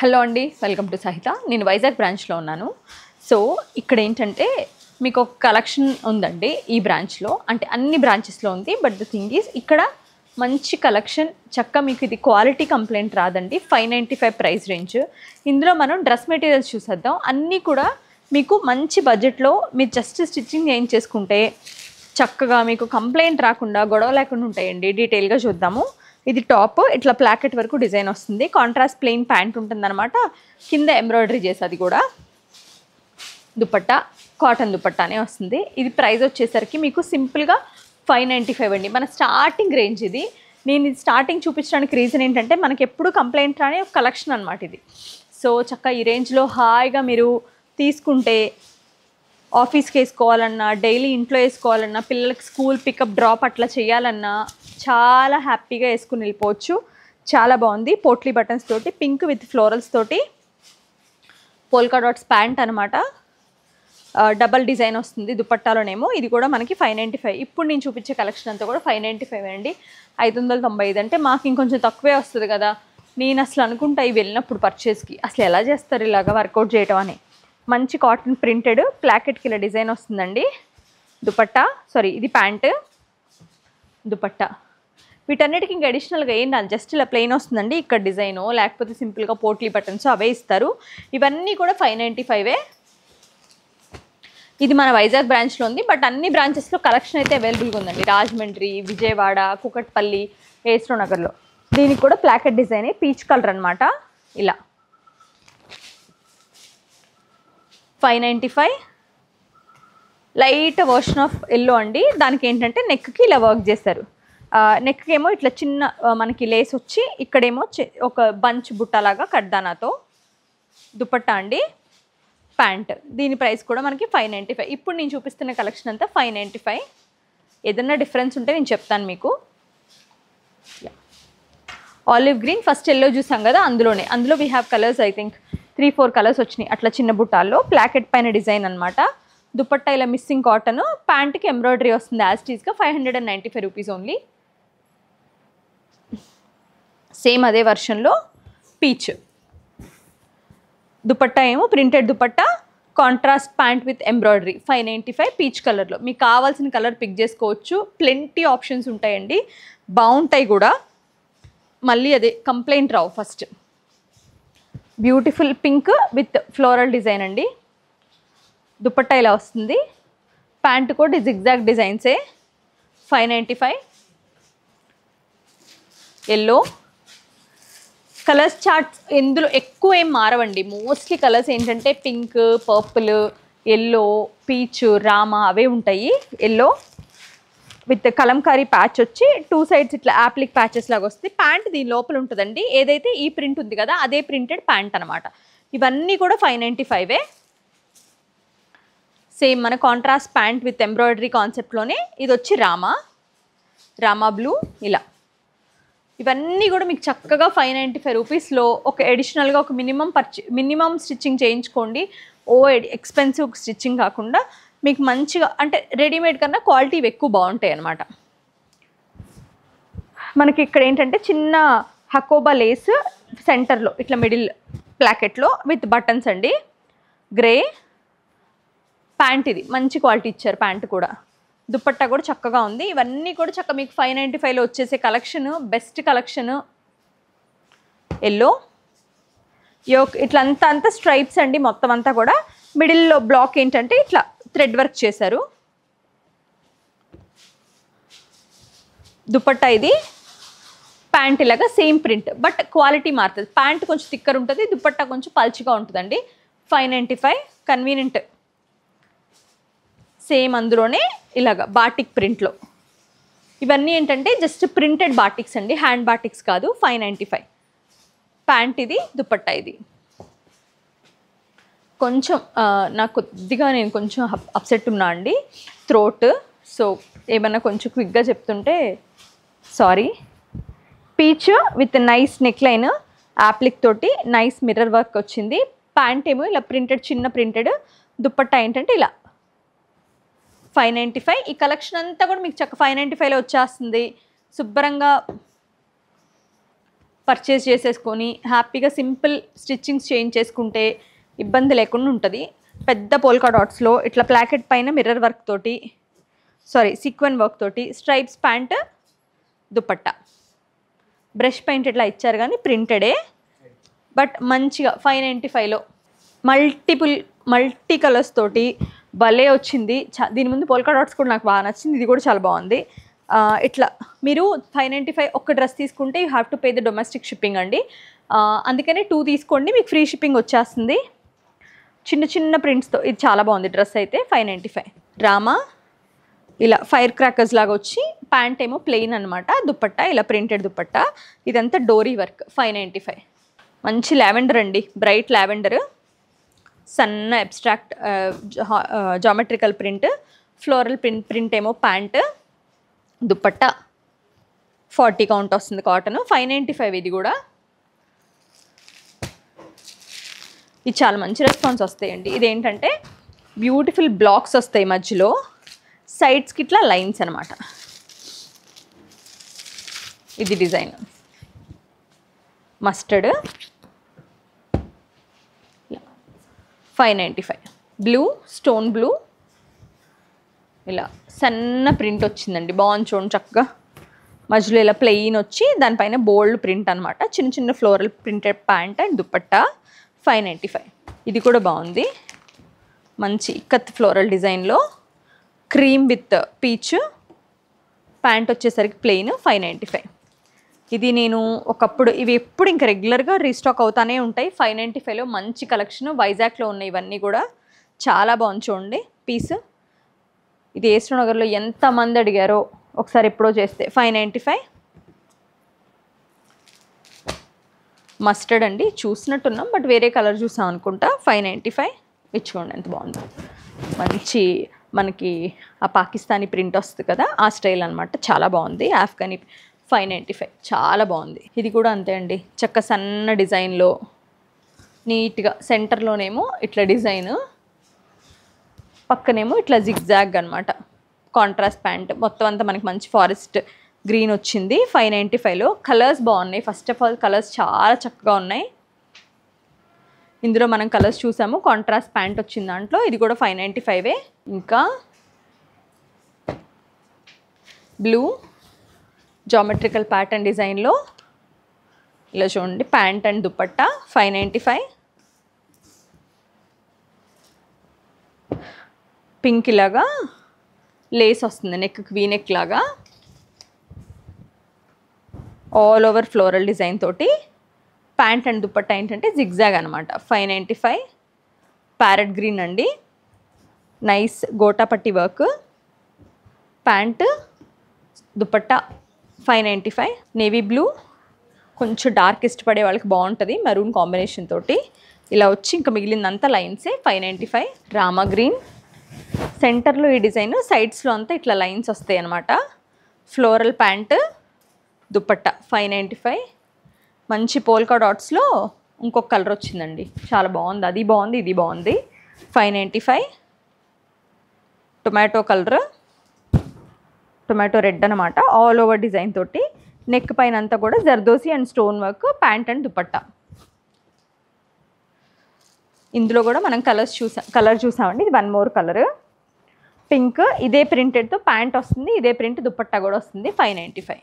Hello అండి, welcome to సహిత. నేను వైజాగ్ బ్రాంచ్లో ఉన్నాను. సో ఇక్కడ ఏంటంటే మీకు ఒక కలెక్షన్ ఉందండి ఈ బ్రాంచ్లో, అంటే అన్ని బ్రాంచెస్లో ఉంది. బట్ ద థింగ్ ఈజ్ ఇక్కడ మంచి కలెక్షన్, చక్క మీకు ఇది క్వాలిటీ కంప్లైంట్ రాదండి. 595 ప్రైస్ రేంజ్. ఇందులో మనం డ్రెస్ మెటీరియల్స్ చూసేద్దాం. అన్నీ కూడా మీకు మంచి బడ్జెట్లో మీరు జస్ట్ స్టిచ్చింగ్ చేయించేసుకుంటే చక్కగా మీకు కంప్లైంట్ రాకుండా, గొడవ లేకుండా ఉంటాయండి. డీటెయిల్గా చూద్దాము. ఇది టాప్, ఇట్లా ప్లాకెట్ వరకు డిజైన్ వస్తుంది. కాంట్రాస్ట్ ప్లెయిన్ ప్యాంట్ ఉంటుందన్నమాట. కింద ఎంబ్రాయిడరీ చేసేది కూడా. దుపట్టా కాటన్ దుపట్టానే వస్తుంది. ఇది ప్రైస్ వచ్చేసరికి మీకు సింపుల్గా 595 అండి. మన స్టార్టింగ్ రేంజ్ ఇది. నేను ఇది స్టార్టింగ్ చూపించడానికి రీజన్ ఏంటంటే మనకి ఎప్పుడు కంప్లైంట్ రాని ఒక కలెక్షన్ అనమాట ఇది. సో చక్కగా ఈ రేంజ్లో హాయిగా మీరు తీసుకుంటే ఆఫీస్కి వేసుకోవాలన్నా, డైలీ ఇంట్లో వేసుకోవాలన్నా, పిల్లలకి స్కూల్ పికప్ డ్రాప్ అట్లా చేయాలన్నా చాలా హ్యాపీగా వేసుకుని వెళ్ళిపోవచ్చు. చాలా బాగుంది. పోట్లీ బటన్స్ తోటి, పింక్ విత్ ఫ్లోరల్స్ తోటి, పోల్కా డాట్స్ ప్యాంట్ అనమాట. డబల్ డిజైన్ వస్తుంది దుపట్టాలోనేమో. ఇది కూడా మనకి 595. ఇప్పుడు నేను చూపించే కలెక్షన్ అంతా కూడా 595 అండి. 595 అంటే మాకు ఇంకొంచెం తక్కువే వస్తుంది కదా. నేను అసలు అనుకుంటా ఇవి వెళ్ళినప్పుడు పర్చేస్కి అసలు ఎలా చేస్తారు ఇలాగా వర్కౌట్ చేయటం అని. మంచి కాటన్ ప్రింటెడ్ ప్లాకెట్కి ఇలా డిజైన్ వస్తుందండి. దుపట్టా ఇది ప్యాంటు, దుపట్టా. వీటన్నిటికి ఇంకా అడిషనల్గా ఏం రాదు, జస్ట్ ఇలా ప్లెయిన్ వస్తుందండి. ఇక్కడ డిజైను లేకపోతే సింపుల్గా పోట్లీ బటన్స్ అవే ఇస్తారు. ఇవన్నీ కూడా 595. ఇది మన వైజాగ్ బ్రాంచ్లో ఉంది. బట్ అన్ని బ్రాంచెస్లో కలెక్షన్ అయితే అవైలబుల్గా ఉందండి. రాజమండ్రి, విజయవాడ, కూకట్పల్లి, ఏస్రో నగర్లో. దీనికి కూడా ప్లాకెట్ డిజైన్, పీచ్ కలర్ అనమాట. ఇలా 595. లైట్ వర్షన్ ఆఫ్ ఎల్లో అండి. దానికి ఏంటంటే నెక్కి ఇలా వర్క్ చేస్తారు. నెక్కి ఏమో ఇట్లా చిన్న మనకి లేస్ వచ్చి, ఇక్కడేమో ఒక బంచ్ బుట్టలాగా కడ్దానాతో. దుపట్టా అండి, ప్యాంట్. దీని ప్రైస్ కూడా మనకి 595. ఇప్పుడు నేను చూపిస్తున్న కలెక్షన్ అంతా 595. ఏదన్నా డిఫరెన్స్ ఉంటే నేను చెప్తాను మీకు. ఆలివ్ గ్రీన్, ఫస్ట్ ఎల్లో చూసాం కదా, అందులో we have colours. I think 3-4 colours వచ్చినాయి అట్లా చిన్న బుట్టాల్లో. ప్లాకెట్ పైన డిజైన్ అనమాట. దుపట్టా ఇలా మిస్సింగ్ కాటన్, ప్యాంట్కి ఎంబ్రాయిడరీ వస్తుంది యాజ్ టీజ్గా. 595 rupees only. సేమ్ అదే వర్షన్లో పీచ్ దుపట్టా ఏమో printed dupatta, contrast pant with embroidery. 595 peach కలర్లో. మీకు కావాల్సిన కలర్ పిక్ చేసుకోవచ్చు. ప్లెంటీ ఆప్షన్స్ ఉంటాయండి, బాగుంటాయి కూడా. మళ్ళీ అదే complaint Rao. First beautiful pink with floral design అండి. దుపట్టా ఇలా వస్తుంది. ప్యాంట్ కూడా జిగ్జాగ్ డిజైన్సే. 595. ఎల్లో కలర్స్ చార్ట్స్ ఇందులో ఎక్కువ ఏం మారవండి. మోస్ట్లీ కలర్స్ ఏంటంటే pink, purple, yellow, peach, Rama అవే ఉంటాయి. ఎల్లో విత్ కలంకారీ ప్యాచ్ వచ్చి 2 సైడ్స్ ఇట్లా యాప్లిక్ ప్యాచెస్ లాగా వస్తుంది. ప్యాంట్ దీని లోపల ఉంటుందండి. ఏదైతే ఈ ప్రింట్ ఉంది కదా అదే ప్రింటెడ్ ప్యాంట్ అనమాట. ఇవన్నీ కూడా 595. సేమ్ మన కాంట్రాస్ట్ ప్యాంట్ విత్ ఎంబ్రాయిడరీ కాన్సెప్ట్లోనే ఇది వచ్చి రామా బ్లూ. ఇలా ఇవన్నీ కూడా మీకు చక్కగా 595 రూపీస్లో. ఒక అడిషనల్గా ఒక మినిమం స్టిచ్చింగ్ చేయించుకోండి. ఎక్స్పెన్సివ్ స్టిచ్చింగ్ కాకుండా మీకు మంచిగా, అంటే రెడీమేడ్ కన్నా క్వాలిటీ ఎక్కువ బాగుంటాయి అన్నమాట. మనకి ఇక్కడ ఏంటంటే చిన్న హకోబా లేస్ సెంటర్లో ఇట్లా మిడిల్ ప్లాకెట్లో విత్ బటన్స్ అండి. గ్రే ప్యాంట్, ఇది మంచి క్వాలిటీ ఇచ్చారు. ప్యాంట్ కూడా, దుపట్టా కూడా చక్కగా ఉంది. ఇవన్నీ కూడా చక్కగా మీకు 595లో వచ్చేసే collection, best collection. Yellow yoke ఇట్లా అంతా స్ట్రైప్స్ అండి. మొత్తం అంతా కూడా మిడిల్లో బ్లాక్ ఏంటంటే ఇట్లా థ్రెడ్ వర్క్ చేశారు. దుపట్టా ఇది, ప్యాంట్ ఇలాగా సేమ్ ప్రింట్ బట్ క్వాలిటీ మారుతుంది. ప్యాంట్ కొంచెం థిక్కర్ ఉంటుంది, దుపట్టా కొంచెం పల్చిగా ఉంటుందండి. 595 కన్వీనియంట్. సేమ్ అందులోనే ఇలాగా బాటిక్ ప్రింట్లో. ఇవన్నీ ఏంటంటే జస్ట్ ప్రింటెడ్ బాటిక్స్ అండి, హ్యాండ్ బాటిక్స్ కాదు. 595 ప్యాంట్ ఇది, దుపట్టా ఇది. కొంచెం నేను కొంచెం అప్సెట్ ఉన్నా అండి, థ్రోట్. సో ఏమన్నా కొంచెం క్విక్గా చెప్తుంటే sorry. Peach with nice neck line, appliqué తోటి నైస్ మిర్రర్ వర్క్ వచ్చింది. ప్యాంట్ ఏమో ఇలా ప్రింటెడ్, చిన్న ప్రింటెడ్. దుపట్టా ఏంటంటే ఇలా 595. ఈ కలెక్షన్ అంతా కూడా మీకు చక్క 595లో వచ్చేస్తుంది. శుభ్రంగా పర్చేస్ చేసేసుకొని హ్యాపీగా సింపుల్ స్టిచ్చింగ్స్ చేయించేసుకుంటే ఇబ్బంది లేకుండా ఉంటుంది. పెద్ద పోల్కా డాట్స్లో ఇట్లా ప్లాకెట్ పైన మిర్రర్ వర్క్ తోటి సీక్వెన్ వర్క్ తోటి stripes pant dupatta brush paint ఇట్లా ఇచ్చారు కానీ ప్రింటెడే బట్ మంచిగా 595లో మల్టీ కలర్స్ తోటి భలే వచ్చింది. దీని ముందు పోల్కా డాట్స్ కూడా నాకు బాగా నచ్చింది. ఇది కూడా చాలా బాగుంది. ఇట్లా మీరు 595 ఒక్క డ్రెస్ తీసుకుంటే you have to pay the domestic shipping అండి. అందుకనే 2 తీసుకోండి, మీకు ఫ్రీ షిప్పింగ్ వచ్చేస్తుంది. చిన్న చిన్న ప్రింట్స్తో ఇది చాలా బాగుంది డ్రెస్ అయితే. 595 డ్రామా ఇలా ఫైర్ క్రాకర్స్ లాగా వచ్చి ప్యాంట్ ఏమో ప్లెయిన్ అనమాట. దుపట్టా ఇలా ప్రింటెడ్ దుపట్టా. ఇదంతా డోరీ వర్క్. 595 మంచి లావెండర్ అండి, బ్రైట్ లావెండర్, సన్న abstract geometrical print, floral print ఏమో ప్యాంట్, దుపట్టా 40 కౌంట్ వస్తుంది కాటన్. 595 ఇది కూడా. ఇది చాలా మంచి రెస్పాన్స్ వస్తాయండి. ఇదేంటంటే బ్యూటిఫుల్ బ్లాక్స్ వస్తాయి మధ్యలో, సైడ్స్కి ఇట్లా లైన్స్ అనమాట. ఇది design mustard 595 blue, stone blue, ఇలా సన్న ప్రింట్ వచ్చిందండి. బాగుంది చూడండి చక్కగా. మధ్యలో ఇలా ప్లెయిన్ వచ్చి దానిపైన బోల్డ్ ప్రింట్ అనమాట. చిన్న చిన్న floral printed pant and dupatta. 595 ఇది కూడా బాగుంది. మంచి ఇక్కత్ ఫ్లోరల్ డిజైన్లో క్రీమ్ విత్ పీచ్, ప్యాంట్ వచ్చేసరికి ప్లెయిన్. 595 ఇది నేను ఒకప్పుడు ఇవి ఎప్పుడు ఇంకా రెగ్యులర్గా రీస్టాక్ అవుతానే ఉంటాయి. 595లో మంచి కలెక్షన్. వైజాగ్లో ఉన్నాయి ఇవన్నీ కూడా. చాలా బాగుంది చూడండి పీస్. ఇది ఏస్ట్రో నగర్లో ఎంతమంది అడిగారో ఒకసారి ఎప్పుడో చేస్తే. 595 మస్టర్డ్ అండి, చూసినట్టున్నాం బట్ వేరే కలర్ చూసాం అనుకుంటా. 595 ఇచ్చుకోండి ఎంత బాగుంది. మంచి మనకి ఆ పాకిస్తానీ ప్రింట్ వస్తుంది కదా, ఆ స్టైల్ అనమాట. చాలా బాగుంది. ఆఫ్ఘనీ. 595 చాలా బాగుంది. ఇది కూడా అంతే అండి, చక్క సన్న డిజైన్లో నీట్గా సెంటర్లోనేమో ఇట్లా డిజైన్, పక్కనేమో ఇట్లా జిగ్జాగ్ అనమాట. కాంట్రాస్ట్ ప్యాంట్ మొత్తం అంతా మనకి మంచి ఫారెస్ట్ గ్రీన్ వచ్చింది. 595లో కలర్స్ బాగున్నాయి. ఫస్ట్ ఆఫ్ ఆల్ కలర్స్ చాలా చక్కగా ఉన్నాయి. ఇందులో మనం కలర్స్ చూసాము. కాంట్రాస్ట్ ప్యాంట్ వచ్చింది దాంట్లో. ఇది కూడా 595. ఇంకా బ్లూ జామెట్రికల్ ప్యాటర్న్ డిజైన్లో ఇలా చూడండి ప్యాంట్ అండ్ దుపట్టా. 595 పింక్ ఇలాగా లేస్ వస్తుంది, నెక్ వీ నెక్ లాగా, ఆల్ ఓవర్ ఫ్లోరల్ డిజైన్ తోటి. ప్యాంట్ అండ్ దుపట్టా ఏంటంటే జిగ్జాగ్ అనమాట. 595 ప్యారెట్ గ్రీన్ అండి, nice gota patti work. Pant dupatta 595. Navy blue కొంచెం డార్క్ ఇష్టపడే వాళ్ళకి బాగుంటుంది, మెరూన్ కాంబినేషన్ తోటి ఇలా వచ్చి ఇంకా మిగిలిందంతా లైన్సే. 595 రామా గ్రీన్, సెంటర్లో ఈ డిజైన్, సైడ్స్లో అంతా ఇట్లా లైన్స్ వస్తాయి అనమాట. Floral pant dupatta. 595 మంచి పోల్కా డాట్స్లో ఇంకొక కలర్ వచ్చిందండి, చాలా బాగుంది. అది బాగుంది, ఇది బాగుంది. 595 టొమాటో కలర్, టొమాటో రెడ్ అనమాట. ఆల్ ఓవర్ డిజైన్ తోటి నెక్ పైన అంతా కూడా zardozi and stone work. Pant and dupatta. ఇందులో కూడా మనం కలర్ చూసామండి. ఇది 1 మోర్ కలర్ పింక్. ఇదే ప్రింటెడ్తో ప్యాంట్ వస్తుంది, ఇదే ప్రింట్ దుపట్టా కూడా వస్తుంది. 595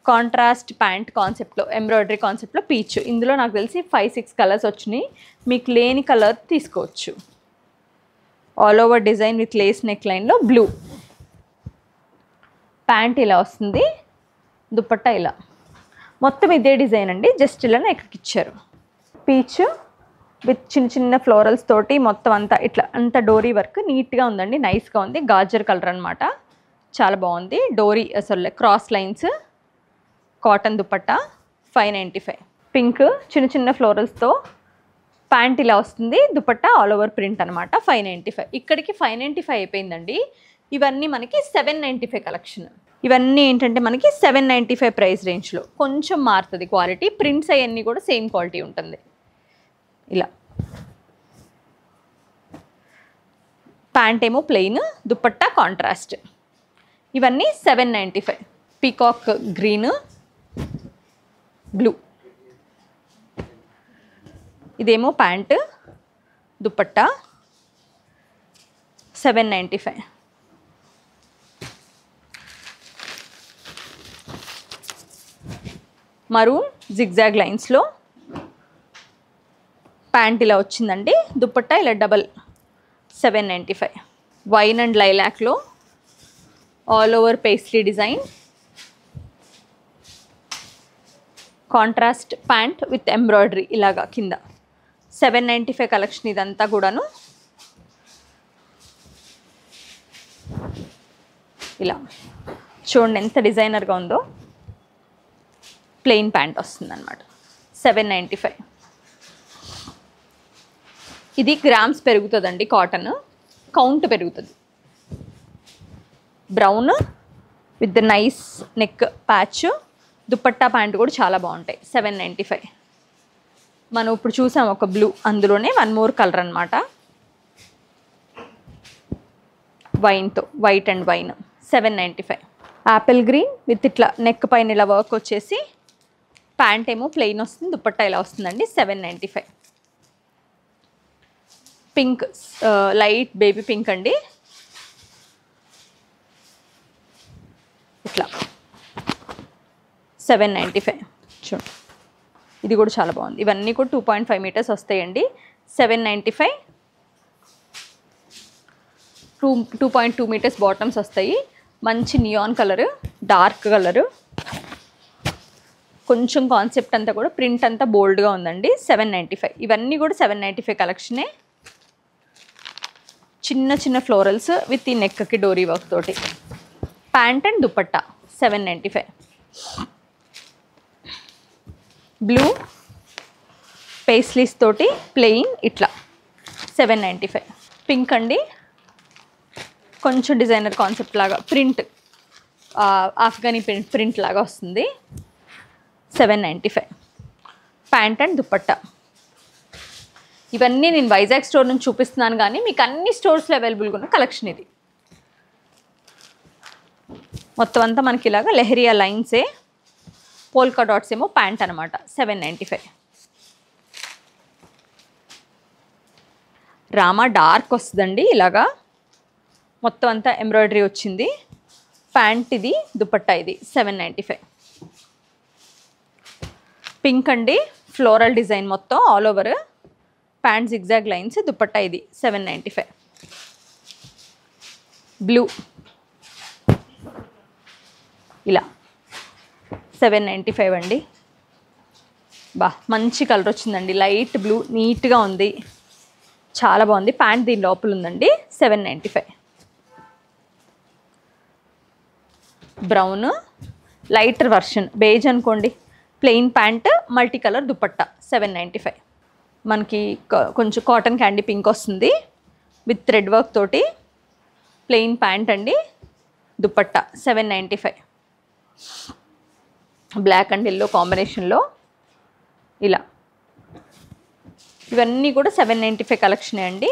కాంట్రాస్ట్ ప్యాంట్ కాన్సెప్ట్లో, ఎంబ్రాయిడరీ కాన్సెప్ట్లో పీచ్. ఇందులో నాకు తెలిసి 5-6 కలర్స్ వచ్చినాయి. మీకు లేని కలర్ తీసుకోవచ్చు. All over design with lace neck లైన్లో బ్లూ. ప్యాంట్ ఇలా వస్తుంది, దుపట్టా ఇలా. మొత్తం ఇదే డిజైన్ అండి, జస్ట్ ఇలా నెక్కి ఇచ్చారు. పీచ్ విత్ చిన్న చిన్న ఫ్లోరల్స్ తోటి మొత్తం అంతా ఇట్లా అంతా డోరీ వర్క్ నీట్గా ఉందండి, నైస్గా ఉంది. గాజర్ కలర్ అనమాట, చాలా బాగుంది. డోరీ అసలు cross lines, cotton dupatta. 595 pink చిన్న చిన్న ఫ్లోరల్స్తో ప్యాంట్ ఇలా వస్తుంది, దుపట్టా ఆల్ ఓవర్ ప్రింట్ అనమాట. 595. ఇక్కడికి 595 అయిపోయిందండి. ఇవన్నీ మనకి 795 కలెక్షన్. ఇవన్నీ ఏంటంటే మనకి 795 ప్రైస్ రేంజ్లో. కొంచెం మారుతుంది క్వాలిటీ, ప్రింట్స్ అవన్నీ కూడా సేమ్ క్వాలిటీ ఉంటుంది. ఇలా ప్యాంట్ ఏమో ప్లెయిన్, దుపట్టా కాంట్రాస్ట్. ఇవన్నీ 795. Peacock green, blue. ఇదేమో ప్యాంట్, దుపట్టా 795. మరూన్ జిగ్జాగ్ లైన్స్లో ప్యాంట్ ఇలా వచ్చిందండి, దుపట్టా ఇలా డబల్ 795. వైన్ అండ్ లైలాక్లో all over pastry design, contrast pant with embroidery ఇలాగా కింద 795 కలెక్షన్ ఇదంతా కూడాను. ఇలా చూడండి ఎంత డిజైనర్గా ఉందో. ప్లెయిన్ ప్యాంట్ వస్తుంది అనమాట 795. ఇది గ్రామ్స్ పెరుగుతుందండి, కాటన్ కౌంట్ పెరుగుతుంది. Brown with nice neck patch, dupatta pant కూడా చాలా బాగుంటాయి 795. మనం ఇప్పుడు చూసాం ఒక బ్లూ, అందులోనే వన్ మోర్ కలర్ అనమాట, వైన్తో, white and wine 795. Apple green with ఇట్లా నెక్ పైన ఇలా వర్క్ వచ్చేసి, ప్యాంట్ ఏమో ప్లెయిన్ వస్తుంది, దుపట్టా ఇలా వస్తుందండి 795. పింక్, లైట్ బేబీ పింక్ అండి, ఇట్లా 795. చూడండి ఇది కూడా చాలా బాగుంది. ఇవన్నీ కూడా 2.5 మీటర్స్ వస్తాయండి 795. 2.2 మీటర్స్ బాటమ్స్ వస్తాయి. మంచి నియాన్ కలరు, డార్క్ కలరు, కొంచెం కాన్సెప్ట్ అంతా కూడా ప్రింట్ అంతా బోల్డ్గా ఉందండి 795. ఇవన్నీ కూడా 795 కలెక్షనే. చిన్న చిన్న ఫ్లోరల్స్ విత్ ఈ నెక్కి డోరీ వర్క్ తోటి, pant and dupatta 795. Blue paisleys తోటి ప్లెయిన్ ఇట్లా 795. పింక్ అండి, కొంచెం డిజైనర్ కాన్సెప్ట్ లాగా ప్రింట్, ఆఫ్ఘనీ ప్రింట్ లాగా వస్తుంది 795. Pant and dupatta. ఇవన్నీ నేను వైజాగ్ స్టోర్ నుంచి చూపిస్తున్నాను, కానీ మీకు అన్ని స్టోర్స్లో అవైలబుల్గా ఉన్న కలెక్షన్ ఇది. మొత్తం అంతా మనకి ఇలాగా లెహరియా లైన్సే, పోల్కా డాట్స్ ఏమో ప్యాంట్ అనమాట 795. రామా డార్క్ వస్తుందండి, ఇలాగా మొత్తం అంతా ఎంబ్రాయిడరీ వచ్చింది, ప్యాంట్ ఇది, దుపట్టా ఇది 795. పింక్ అండి, ఫ్లోరల్ డిజైన్ మొత్తం all over, pant zigzag lines, dupatta ఇది 795. బ్లూ ఇలా 795 అండి. బా మంచి కలర్ వచ్చిందండి, లైట్ బ్లూ, నీట్గా ఉంది, చాలా బాగుంది. ప్యాంట్ దీని లోపల ఉందండి 795. బ్రౌన్ లైటర్ వర్షన్, బేజ్ అనుకోండి, plain pant, multi colour dupatta 795. మనకి కొంచెం కాటన్ క్యాండీ పింక్ వస్తుంది విత్ థ్రెడ్ వర్క్ తోటి, ప్లెయిన్ ప్యాంట్ అండి, దుపట్టా 795. బ్లాక్ అండ్ ఎల్లో కాంబినేషన్లో ఇలా, ఇవన్నీ కూడా 795 కలెక్షనే అండి.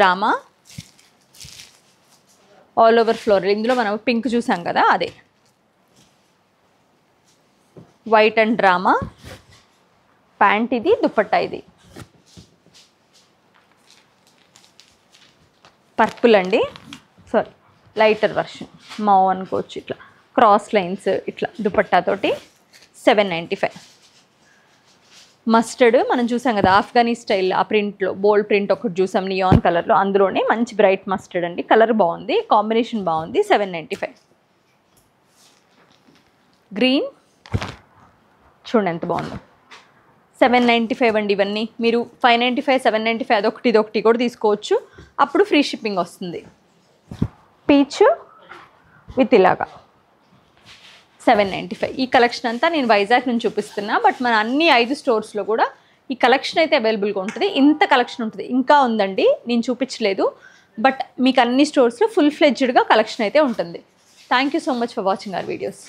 రామా ఆల్ ఓవర్ ఫ్లోరల్, ఇందులో మనం పింక్ చూసాం కదా అదే, వైట్ అండ్ డ్రామా, ప్యాంట్ ఇది, దుపట్టా ఇది. పర్పుల్ అండి, సారీ లైటర్ వర్షన్, మావ్ అనుకోవచ్చు, ఇట్లా క్రాస్ లైన్స్ ఇట్లా దుపట్టాతోటి 795. మస్టర్డ్ మనం చూసాం కదా ఆఫ్ఘనీ స్టైల్, ఆ ప్రింట్లో బోల్డ్ ప్రింట్ ఒకటి చూసాం నియాన్ కలర్లో, అందులోనే మంచి బ్రైట్ మస్టర్డ్ అండి, కలర్ బాగుంది, కాంబినేషన్ బాగుంది 795. గ్రీన్ చూడండి ఎంత బాగుందో 795 అండి. ఇవన్నీ మీరు 595, 795 అదొకటి ఇదొకటి కూడా తీసుకోవచ్చు, అప్పుడు ఫ్రీ షిప్పింగ్ వస్తుంది. పీచ్ విత్ ఇలాగా 795. ఈ కలెక్షన్ అంతా నేను వైజాగ్ నుంచి చూపిస్తున్నా, బట్ మన అన్ని 5 స్టోర్స్లో కూడా ఈ కలెక్షన్ అయితే అవైలబుల్గా ఉంటుంది. ఇంత కలెక్షన్ ఉంటుంది, ఇంకా ఉందండి నేను చూపించలేదు, బట్ మీకు అన్ని స్టోర్స్లో ఫుల్ ఫ్లెడ్జ్డ్గా కలెక్షన్ అయితే ఉంటుంది. Thank you so much for watching our videos.